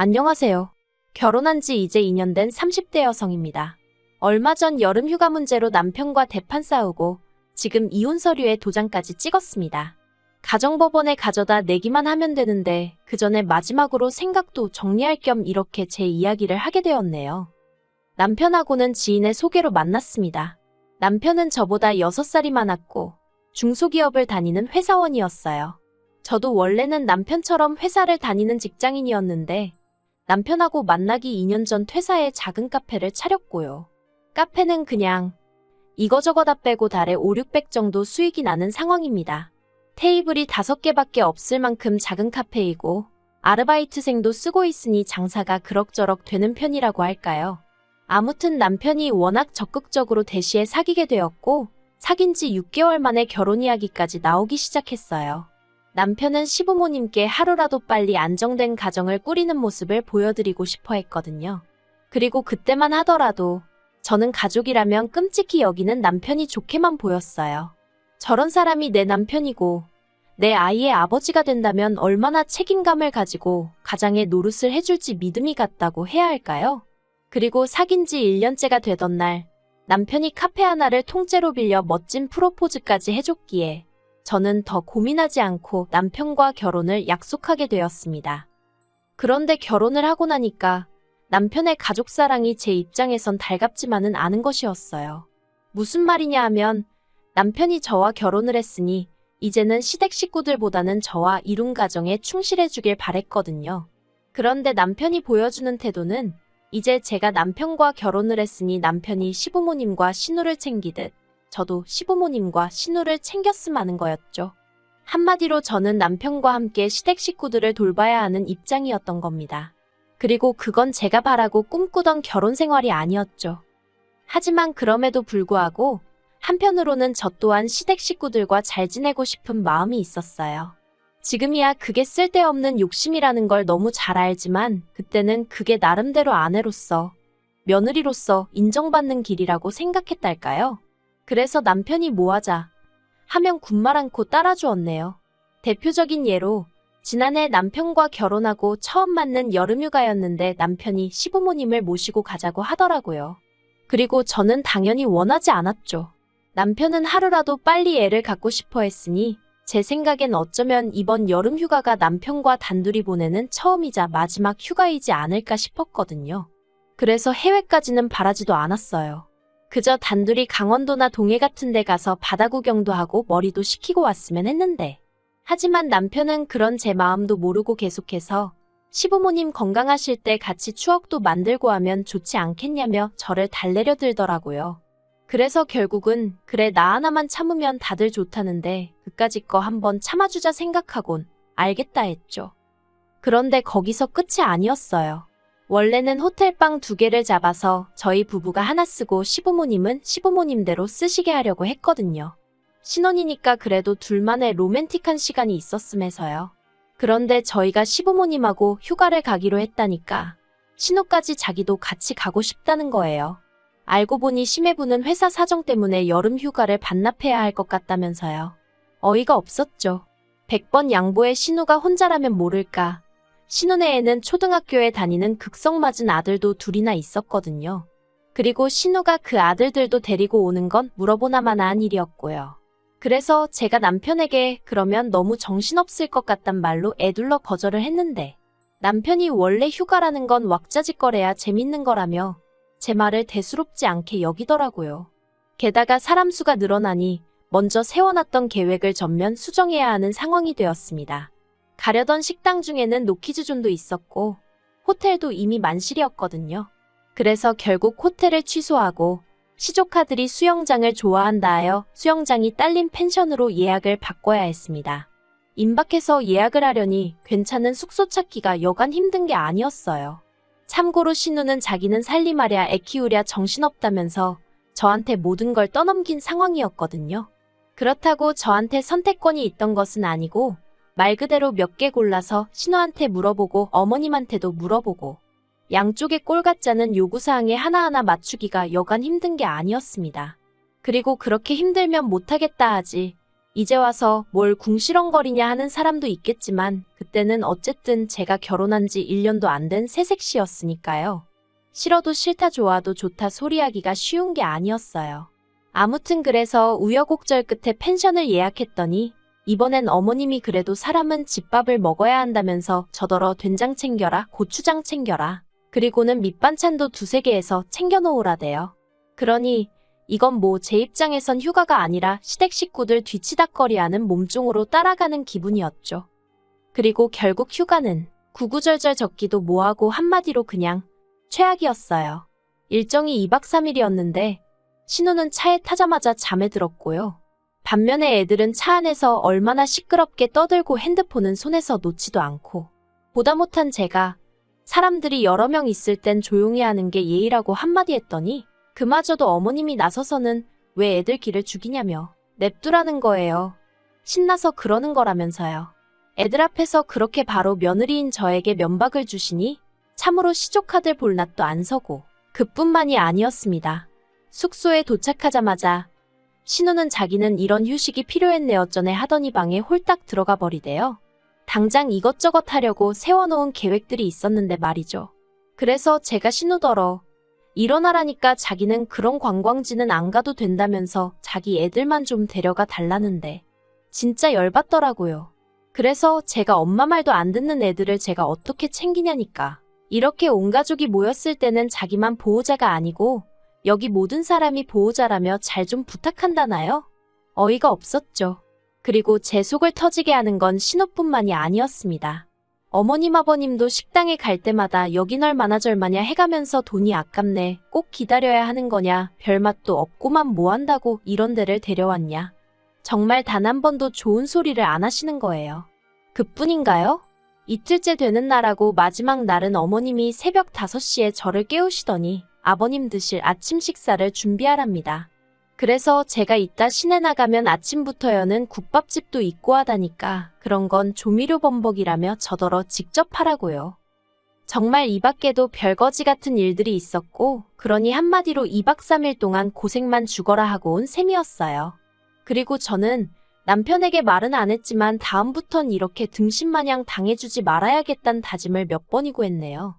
안녕하세요. 결혼한 지 이제 2년 된 30대 여성입니다. 얼마 전 여름 휴가 문제로 남편과 대판 싸우고 지금 이혼 서류에 도장까지 찍었습니다. 가정법원에 가져다 내기만 하면 되는데 그 전에 마지막으로 생각도 정리할 겸 이렇게 제 이야기를 하게 되었네요. 남편하고는 지인의 소개로 만났습니다. 남편은 저보다 6살이 많았고 중소기업을 다니는 회사원이었어요. 저도 원래는 남편처럼 회사를 다니는 직장인이었는데 남편하고 만나기 2년 전 퇴사해 작은 카페를 차렸고요. 카페는 그냥 이거저거 다 빼고 달에 5,600 정도 수익이 나는 상황입니다. 테이블이 5개밖에 없을 만큼 작은 카페이고 아르바이트생도 쓰고 있으니 장사가 그럭저럭 되는 편이라고 할까요? 아무튼 남편이 워낙 적극적으로 대시에 사귀게 되었고 사귄 지 6개월 만에 결혼 이야기까지 나오기 시작했어요. 남편은 시부모님께 하루라도 빨리 안정된 가정을 꾸리는 모습을 보여드리고 싶어 했거든요. 그리고 그때만 하더라도 저는 가족이라면 끔찍히 여기는 남편이 좋게만 보였어요. 저런 사람이 내 남편이고 내 아이의 아버지가 된다면 얼마나 책임감을 가지고 가장의 노릇을 해줄지 믿음이 갔다고 해야 할까요? 그리고 사귄 지 1년째가 되던 날 남편이 카페 하나를 통째로 빌려 멋진 프로포즈까지 해줬기에 저는 더 고민하지 않고 남편과 결혼을 약속하게 되었습니다. 그런데 결혼을 하고 나니까 남편의 가족사랑이 제 입장에선 달갑지만은 않은 것이었어요. 무슨 말이냐 하면 남편이 저와 결혼을 했으니 이제는 시댁 식구들보다는 저와 이룬 가정에 충실해주길 바랬거든요. 그런데 남편이 보여주는 태도는 이제 제가 남편과 결혼을 했으니 남편이 시부모님과 시누를 챙기듯 저도 시부모님과 시누를 챙겼음 하는 거였죠. 한마디로 저는 남편과 함께 시댁 식구들을 돌봐야 하는 입장이었던 겁니다. 그리고 그건 제가 바라고 꿈꾸던 결혼 생활이 아니었죠. 하지만 그럼에도 불구하고 한편으로는 저 또한 시댁 식구들과 잘 지내고 싶은 마음이 있었어요. 지금이야 그게 쓸데없는 욕심이라는 걸 너무 잘 알지만 그때는 그게 나름대로 아내로서, 며느리로서 인정받는 길이라고 생각했달까요? 그래서 남편이 뭐 하자 하면 군말 않고 따라주었네요. 대표적인 예로 지난해 남편과 결혼하고 처음 맞는 여름휴가였는데 남편이 시부모님을 모시고 가자고 하더라고요. 그리고 저는 당연히 원하지 않았죠. 남편은 하루라도 빨리 애를 갖고 싶어 했으니 제 생각엔 어쩌면 이번 여름휴가가 남편과 단둘이 보내는 처음이자 마지막 휴가이지 않을까 싶었거든요. 그래서 해외까지는 바라지도 않았어요. 그저 단둘이 강원도나 동해 같은 데 가서 바다 구경도 하고 머리도 식히고 왔으면 했는데 하지만 남편은 그런 제 마음도 모르고 계속해서 시부모님 건강하실 때 같이 추억도 만들고 하면 좋지 않겠냐며 저를 달래려 들더라고요. 그래서 결국은 그래 나 하나만 참으면 다들 좋다는데 그까짓 거 한번 참아주자 생각하곤 알겠다 했죠. 그런데 거기서 끝이 아니었어요. 원래는 호텔방 2개를 잡아서 저희 부부가 하나 쓰고 시부모님은 시부모님대로 쓰시게 하려고 했거든요. 신혼이니까 그래도 둘만의 로맨틱한 시간이 있었음해서요. 그런데 저희가 시부모님하고 휴가를 가기로 했다니까 신우까지 자기도 같이 가고 싶다는 거예요. 알고 보니 시매부는 회사 사정 때문에 여름 휴가를 반납해야 할 것 같다면서요. 어이가 없었죠. 100번 양보해 신우가 혼자라면 모를까. 신우네 애는 초등학교에 다니는 극성맞은 아들도 둘이나 있었거든요. 그리고 신우가 그 아들들도 데리고 오는 건 물어보나마나 한 일이었고요. 그래서 제가 남편에게 그러면 너무 정신없을 것 같단 말로 애둘러 거절을 했는데 남편이 원래 휴가라는 건 왁자지껄해야 재밌는 거라며 제 말을 대수롭지 않게 여기더라고요. 게다가 사람 수가 늘어나니 먼저 세워놨던 계획을 전면 수정해야 하는 상황이 되었습니다. 가려던 식당 중에는 노키즈존도 있었고 호텔도 이미 만실이었거든요. 그래서 결국 호텔을 취소하고 시조카들이 수영장을 좋아한다 하여 수영장이 딸린 펜션으로 예약을 바꿔야 했습니다. 임박해서 예약을 하려니 괜찮은 숙소 찾기가 여간 힘든 게 아니었어요. 참고로 신우는 자기는 살림하랴 애 키우랴 정신없다면서 저한테 모든 걸 떠넘긴 상황이었거든요. 그렇다고 저한테 선택권이 있던 것은 아니고 말 그대로 몇 개 골라서 신우한테 물어보고 어머님한테도 물어보고 양쪽의 꼴 같지 않은 요구사항에 하나하나 맞추기가 여간 힘든 게 아니었습니다. 그리고 그렇게 힘들면 못하겠다 하지 이제 와서 뭘 궁시렁거리냐 하는 사람도 있겠지만 그때는 어쨌든 제가 결혼한 지 1년도 안 된 새색시였으니까요. 싫어도 싫다 좋아도 좋다 소리하기가 쉬운 게 아니었어요. 아무튼 그래서 우여곡절 끝에 펜션을 예약했더니 이번엔 어머님이 그래도 사람은 집밥을 먹어야 한다면서 저더러 된장 챙겨라, 고추장 챙겨라. 그리고는 밑반찬도 두세 개에서 챙겨놓으라대요. 그러니 이건 뭐 제 입장에선 휴가가 아니라 시댁 식구들 뒤치다꺼리하는 몸종으로 따라가는 기분이었죠. 그리고 결국 휴가는 구구절절 적기도 뭐하고 한마디로 그냥 최악이었어요. 일정이 2박 3일이었는데 신우는 차에 타자마자 잠에 들었고요. 반면에 애들은 차 안에서 얼마나 시끄럽게 떠들고 핸드폰은 손에서 놓지도 않고 보다 못한 제가 사람들이 여러 명 있을 땐 조용히 하는 게 예의라고 한마디 했더니 그마저도 어머님이 나서서는 왜 애들 기를 죽이냐며 냅두라는 거예요. 신나서 그러는 거라면서요. 애들 앞에서 그렇게 바로 며느리인 저에게 면박을 주시니 참으로 시조카들 볼 낯도 안 서고 그뿐만이 아니었습니다. 숙소에 도착하자마자 신우는 자기는 이런 휴식이 필요했네요 전에 하더니 방에 홀딱 들어가 버리대요. 당장 이것저것 하려고 세워놓은 계획들이 있었는데 말이죠. 그래서 제가 신우더러 일어나라니까 자기는 그런 관광지는 안 가도 된다면서 자기 애들만 좀 데려가 달라는데 진짜 열받더라고요. 그래서 제가 엄마 말도 안 듣는 애들을 제가 어떻게 챙기냐니까. 이렇게 온 가족이 모였을 때는 자기만 보호자가 아니고 여기 모든 사람이 보호자라며 잘 좀 부탁한다나요? 어이가 없었죠. 그리고 제 속을 터지게 하는 건 신우뿐만이 아니었습니다. 어머님 아버님도 식당에 갈 때마다 여긴 얼마나 절마냐 해가면서 돈이 아깝네, 꼭 기다려야 하는 거냐, 별맛도 없고만 뭐 한다고 이런 데를 데려왔냐. 정말 단 한 번도 좋은 소리를 안 하시는 거예요. 그뿐인가요? 이틀째 되는 날하고 마지막 날은 어머님이 새벽 5시에 저를 깨우시더니 아버님 드실 아침 식사를 준비하랍니다. 그래서 제가 이따 시내 나가면 아침부터 여는 국밥집도 있고 하다니까 그런 건 조미료 범벅이라며 저더러 직접 하라고요. 정말 이 밖에도 별거지 같은 일들이 있었고 그러니 한마디로 2박 3일 동안 고생만 죽어라 하고 온 셈이었어요. 그리고 저는 남편에게 말은 안 했지만 다음부턴 이렇게 등신마냥 당해주지 말아야겠다는 다짐을 몇 번이고 했네요.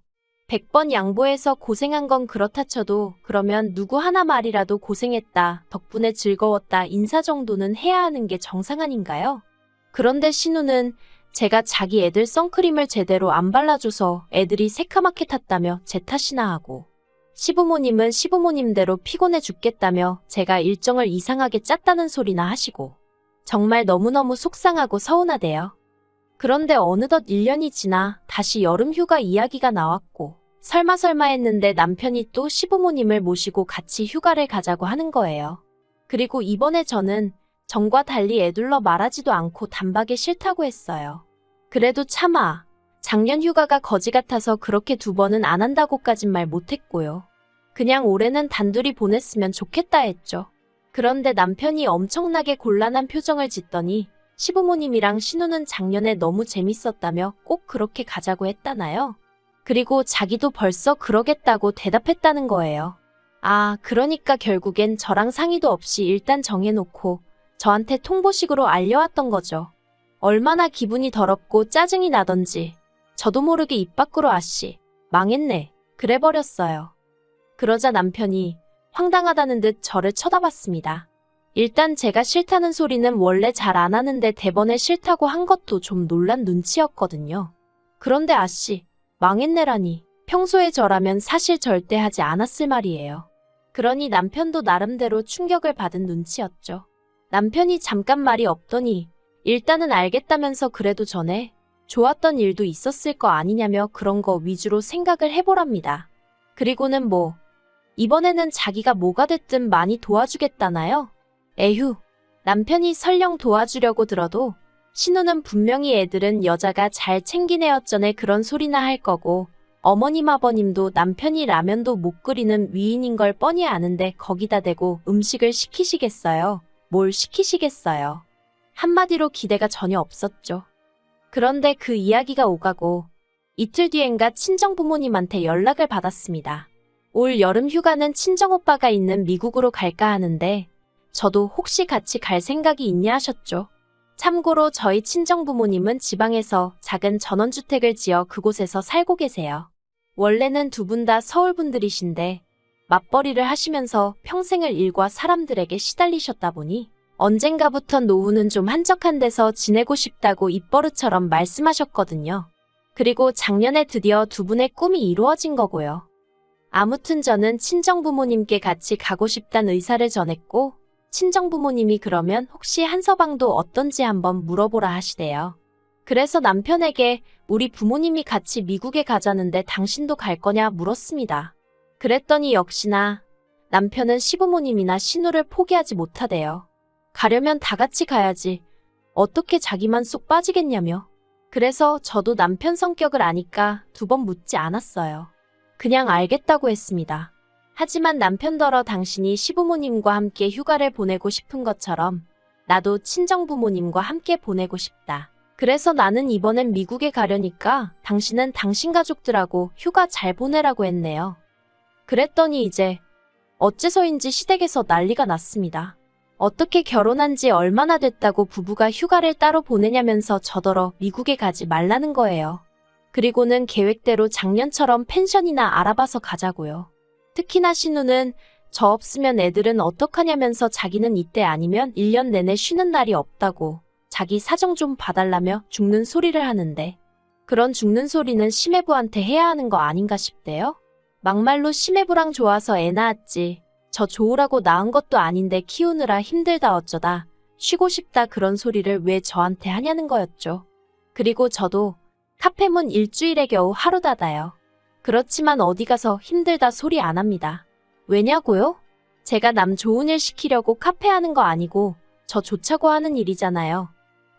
100번 양보해서 고생한 건 그렇다 쳐도 그러면 누구 하나 말이라도 고생했다, 덕분에 즐거웠다 인사 정도는 해야 하는 게 정상 아닌가요? 그런데 신우는 제가 자기 애들 선크림을 제대로 안 발라줘서 애들이 새카맣게 탔다며 제 탓이나 하고 시부모님은 시부모님대로 피곤해 죽겠다며 제가 일정을 이상하게 짰다는 소리나 하시고 정말 너무너무 속상하고 서운하대요. 그런데 어느덧 1년이 지나 다시 여름휴가 이야기가 나왔고 설마 했는데 남편이 또 시부모님을 모시고 같이 휴가를 가자고 하는 거예요. 그리고 이번에 저는 전과 달리 애둘러 말하지도 않고 단박에 싫다고 했어요. 그래도 차마 작년 휴가가 거지 같아서 그렇게 2번은 안 한다고까진 말 못했고요. 그냥 올해는 단둘이 보냈으면 좋겠다 했죠. 그런데 남편이 엄청나게 곤란한 표정을 짓더니 시부모님이랑 신우는 작년에 너무 재밌었다며 꼭 그렇게 가자고 했다나요? 그리고 자기도 벌써 그러겠다고 대답했다는 거예요. 아, 그러니까 결국엔 저랑 상의도 없이 일단 정해놓고 저한테 통보식으로 알려왔던 거죠. 얼마나 기분이 더럽고 짜증이 나던지 저도 모르게 입 밖으로 아씨, 망했네, 그래버렸어요. 그러자 남편이 황당하다는 듯 저를 쳐다봤습니다. 일단 제가 싫다는 소리는 원래 잘 안 하는데 대번에 싫다고 한 것도 좀 놀란 눈치였거든요. 그런데 아씨, 망했네라니 평소에 저라면 사실 절대 하지 않았을 말이에요. 그러니 남편도 나름대로 충격을 받은 눈치였죠. 남편이 잠깐 말이 없더니 일단은 알겠다면서 그래도 전에 좋았던 일도 있었을 거 아니냐며 그런 거 위주로 생각을 해보랍니다. 그리고는 뭐 이번에는 자기가 뭐가 됐든 많이 도와주겠다나요? 에휴, 남편이 설령 도와주려고 들어도 신우는 분명히 애들은 여자가 잘 챙기네요 전에 그런 소리나 할 거고 어머님 아버님도 남편이 라면도 못 끓이는 위인인 걸 뻔히 아는데 거기다 대고 음식을 시키시겠어요? 뭘 시키시겠어요? 한마디로 기대가 전혀 없었죠. 그런데 그 이야기가 오가고 이틀 뒤엔가 친정부모님한테 연락을 받았습니다. 올 여름 휴가는 친정오빠가 있는 미국으로 갈까 하는데 저도 혹시 같이 갈 생각이 있냐 하셨죠. 참고로 저희 친정부모님은 지방에서 작은 전원주택을 지어 그곳에서 살고 계세요. 원래는 두 분 다 서울 분들이신데 맞벌이를 하시면서 평생을 일과 사람들에게 시달리셨다 보니 언젠가부터 노후는 좀 한적한 데서 지내고 싶다고 입버릇처럼 말씀하셨거든요. 그리고 작년에 드디어 두 분의 꿈이 이루어진 거고요. 아무튼 저는 친정부모님께 같이 가고 싶다는 의사를 전했고 친정부모님이 그러면 혹시 한서방도 어떤지 한번 물어보라 하시대요. 그래서 남편에게 우리 부모님이 같이 미국에 가자는데 당신도 갈 거냐 물었습니다. 그랬더니 역시나 남편은 시부모님이나 신우를 포기하지 못하대요. 가려면 다 같이 가야지. 어떻게 자기만 쏙 빠지겠냐며. 그래서 저도 남편 성격을 아니까 두 번 묻지 않았어요. 그냥 알겠다고 했습니다. 하지만 남편더러 당신이 시부모님과 함께 휴가를 보내고 싶은 것처럼 나도 친정부모님과 함께 보내고 싶다. 그래서 나는 이번엔 미국에 가려니까 당신은 당신 가족들하고 휴가 잘 보내라고 했네요. 그랬더니 이제 어째서인지 시댁에서 난리가 났습니다. 어떻게 결혼한 지 얼마나 됐다고 부부가 휴가를 따로 보내냐면서 저더러 미국에 가지 말라는 거예요. 그리고는 계획대로 작년처럼 펜션이나 알아봐서 가자고요. 특히나 신우는 저 없으면 애들은 어떡하냐면서 자기는 이때 아니면 1년 내내 쉬는 날이 없다고 자기 사정 좀 봐달라며 죽는 소리를 하는데 그런 죽는 소리는 시매부한테 해야 하는 거 아닌가 싶대요. 막말로 시매부랑 좋아서 애 낳았지. 저 좋으라고 낳은 것도 아닌데 키우느라 힘들다 어쩌다 쉬고 싶다 그런 소리를 왜 저한테 하냐는 거였죠. 그리고 저도 카페문 일주일에 겨우 하루 닫아요. 그렇지만 어디 가서 힘들다 소리 안 합니다. 왜냐고요? 제가 남 좋은 일 시키려고 카페 하는 거 아니고 저 좋자고 하는 일이잖아요.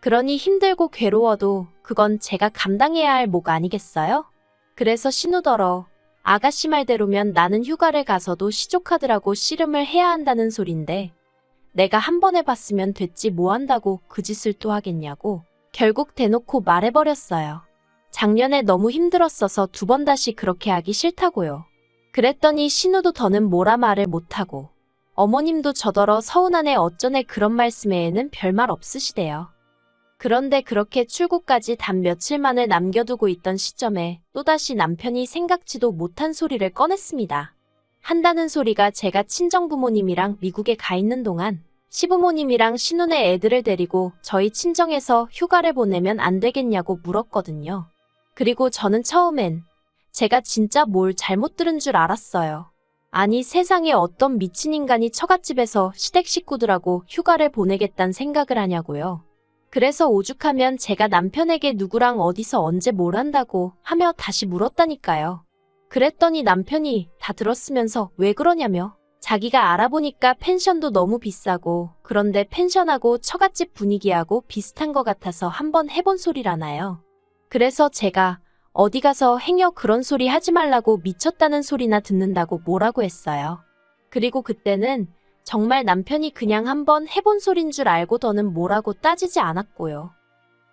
그러니 힘들고 괴로워도 그건 제가 감당해야 할 목 아니겠어요? 그래서 신우더러 아가씨 말대로면 나는 휴가를 가서도 시조카드라고 씨름을 해야 한다는 소린데 내가 한 번 해봤으면 됐지 뭐 한다고 그 짓을 또 하겠냐고 결국 대놓고 말해버렸어요. 작년에 너무 힘들었어서 두 번 다시 그렇게 하기 싫다고요. 그랬더니 신우도 더는 뭐라 말을 못하고 어머님도 저더러 서운하네 어쩌네 그런 말씀에는 별말 없으시대요. 그런데 그렇게 출국까지 단 며칠만을 남겨두고 있던 시점에 또다시 남편이 생각지도 못한 소리를 꺼냈습니다. 한다는 소리가 제가 친정부모님이랑 미국에 가 있는 동안 시부모님이랑 신우네 애들을 데리고 저희 친정에서 휴가를 보내면 안 되겠냐고 물었거든요. 그리고 저는 처음엔 제가 진짜 뭘 잘못 들은 줄 알았어요. 아니 세상에 어떤 미친 인간이 처갓집에서 시댁 식구들하고 휴가를 보내겠다는 생각을 하냐고요. 그래서 오죽하면 제가 남편에게 누구랑 어디서 언제 뭘 한다고 하며 다시 물었다니까요. 그랬더니 남편이 다 들었으면서 왜 그러냐며 자기가 알아보니까 펜션도 너무 비싸고 그런데 펜션하고 처갓집 분위기하고 비슷한 것 같아서 한번 해본 소리라나요. 그래서 제가 어디 가서 행여 그런 소리 하지 말라고 미쳤다는 소리나 듣는다고 뭐라고 했어요. 그리고 그때는 정말 남편이 그냥 한번 해본 소린 줄 알고 더는 뭐라고 따지지 않았고요.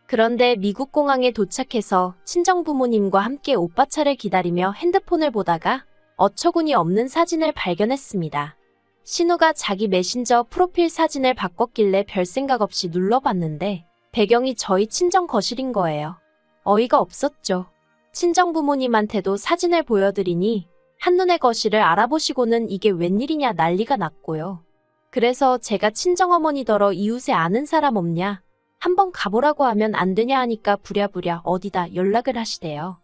그런데 미국 공항에 도착해서 친정부모님과 함께 오빠 차를 기다리며 핸드폰을 보다가 어처구니 없는 사진을 발견했습니다. 신우가 자기 메신저 프로필 사진을 바꿨길래 별 생각 없이 눌러봤는데 배경이 저희 친정 거실인 거예요. 어이가 없었죠. 친정부모님한테도 사진을 보여드리니 한눈에 거실을 알아보시고는 이게 웬일이냐 난리가 났고요. 그래서 제가 친정어머니더러 이웃에 아는 사람 없냐? 한번 가보라고 하면 안 되냐 하니까 부랴부랴 어디다 연락을 하시대요.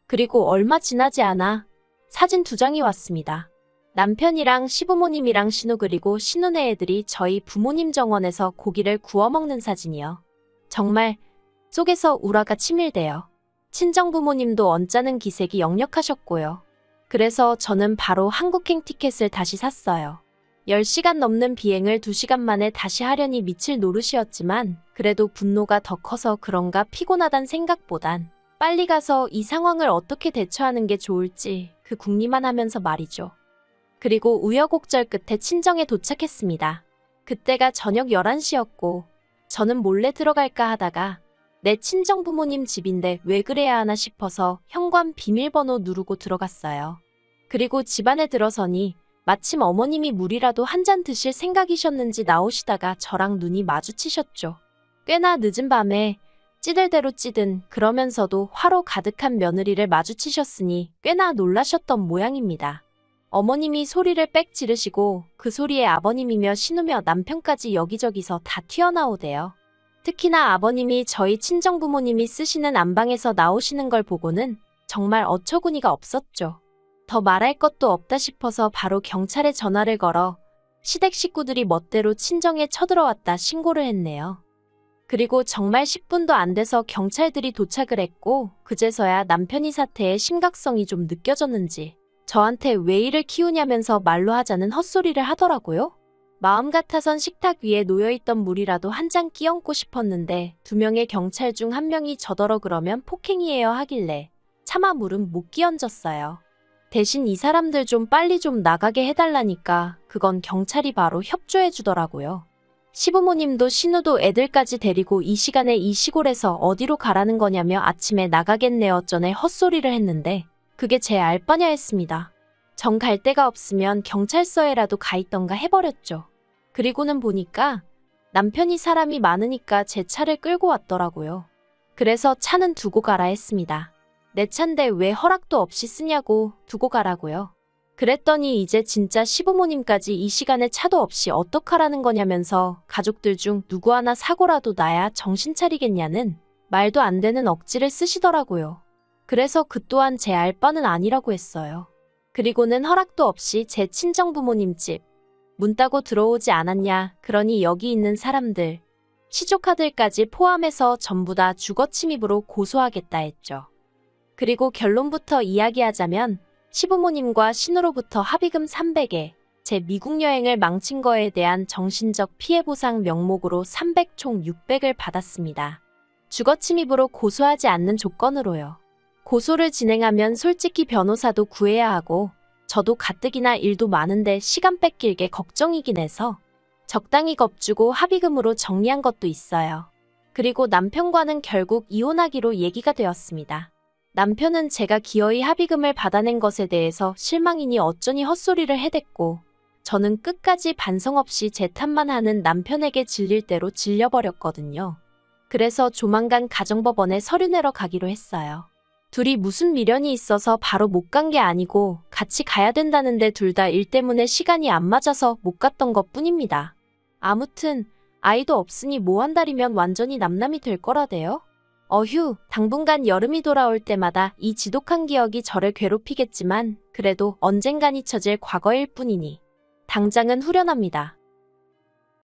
그리고 얼마 지나지 않아 사진 2장이 왔습니다. 남편이랑 시부모님이랑 신우 그리고 신우네 애들이 저희 부모님 정원에서 고기를 구워 먹는 사진이요. 정말 속에서 우라가 치밀대요. 친정부모님도 언짢은 기색이 역력하셨고요. 그래서 저는 바로 한국행 티켓을 다시 샀어요. 10시간 넘는 비행을 2시간 만에 다시 하려니 미칠 노릇이었지만 그래도 분노가 더 커서 그런가 피곤하단 생각보단 빨리 가서 이 상황을 어떻게 대처하는 게 좋을지 그 궁리만 하면서 말이죠. 그리고 우여곡절 끝에 친정에 도착했습니다. 그때가 저녁 11시였고 저는 몰래 들어갈까 하다가 내 친정부모님 집인데 왜 그래야 하나 싶어서 현관 비밀번호 누르고 들어갔어요. 그리고 집 안에 들어서니 마침 어머님이 물이라도 한 잔 드실 생각이셨는지 나오시다가 저랑 눈이 마주치셨죠. 꽤나 늦은 밤에 찌들대로 찌든 그러면서도 화로 가득한 며느리를 마주치셨으니 꽤나 놀라셨던 모양입니다. 어머님이 소리를 빽 지르시고 그 소리에 아버님이며 신우며 남편까지 여기저기서 다 튀어나오대요. 특히나 아버님이 저희 친정부모님이 쓰시는 안방에서 나오시는 걸 보고는 정말 어처구니가 없었죠. 더 말할 것도 없다 싶어서 바로 경찰에 전화를 걸어 시댁 식구들이 멋대로 친정에 쳐들어왔다 신고를 했네요. 그리고 정말 10분도 안 돼서 경찰들이 도착을 했고 그제서야 남편이 사태의 심각성이 좀 느껴졌는지 저한테 왜 이를 키우냐면서 말로 하자는 헛소리를 하더라고요. 마음 같아선 식탁 위에 놓여있던 물이라도 한 잔 끼얹고 싶었는데 2명의 경찰 중 1명이 저더러 그러면 폭행이에요 하길래 차마 물은 못 끼얹었어요. 대신 이 사람들 좀 빨리 좀 나가게 해달라니까 그건 경찰이 바로 협조해 주더라고요. 시부모님도 신우도 애들까지 데리고 이 시간에 이 시골에서 어디로 가라는 거냐며 아침에 나가겠네요 전에 헛소리를 했는데 그게 제 알바냐 했습니다. 정 갈 데가 없으면 경찰서에라도 가 있던가 해버렸죠. 그리고는 보니까 남편이 사람이 많으니까 제 차를 끌고 왔더라고요. 그래서 차는 두고 가라 했습니다. 내 차인데 왜 허락도 없이 쓰냐고 두고 가라고요. 그랬더니 이제 진짜 시부모님까지 이 시간에 차도 없이 어떡하라는 거냐면서 가족들 중 누구 하나 사고라도 나야 정신 차리겠냐는 말도 안 되는 억지를 쓰시더라고요. 그래서 그 또한 제 알바는 아니라고 했어요. 그리고는 허락도 없이 제 친정부모님 집 문 따고 들어오지 않았냐 그러니 여기 있는 사람들 시조카들까지 포함해서 전부 다 주거침입으로 고소하겠다 했죠. 그리고 결론부터 이야기하자면 시부모님과 신우로부터 합의금 300에 제 미국 여행을 망친 거에 대한 정신적 피해 보상 명목으로 300 총 600을 받았습니다. 주거침입으로 고소하지 않는 조건으로요. 고소를 진행하면 솔직히 변호사도 구해야 하고 저도 가뜩이나 일도 많은데 시간 뺏길 게 걱정이긴 해서 적당히 겁주고 합의금으로 정리한 것도 있어요. 그리고 남편과는 결국 이혼하기로 얘기가 되었습니다. 남편은 제가 기어이 합의금을 받아낸 것에 대해서 실망이니 어쩌니 헛소리를 해댔고 저는 끝까지 반성 없이 제 탓만 하는 남편에게 질릴 대로 질려버렸거든요. 그래서 조만간 가정법원에 서류 내러 가기로 했어요. 둘이 무슨 미련이 있어서 바로 못 간 게 아니고 같이 가야 된다는데 둘 다 일 때문에 시간이 안 맞아서 못 갔던 것 뿐입니다. 아무튼 아이도 없으니 뭐 한 달이면 완전히 남남이 될 거라대요. 어휴, 당분간 여름이 돌아올 때마다 이 지독한 기억이 저를 괴롭히겠지만 그래도 언젠간 잊혀질 과거일 뿐이니 당장은 후련합니다.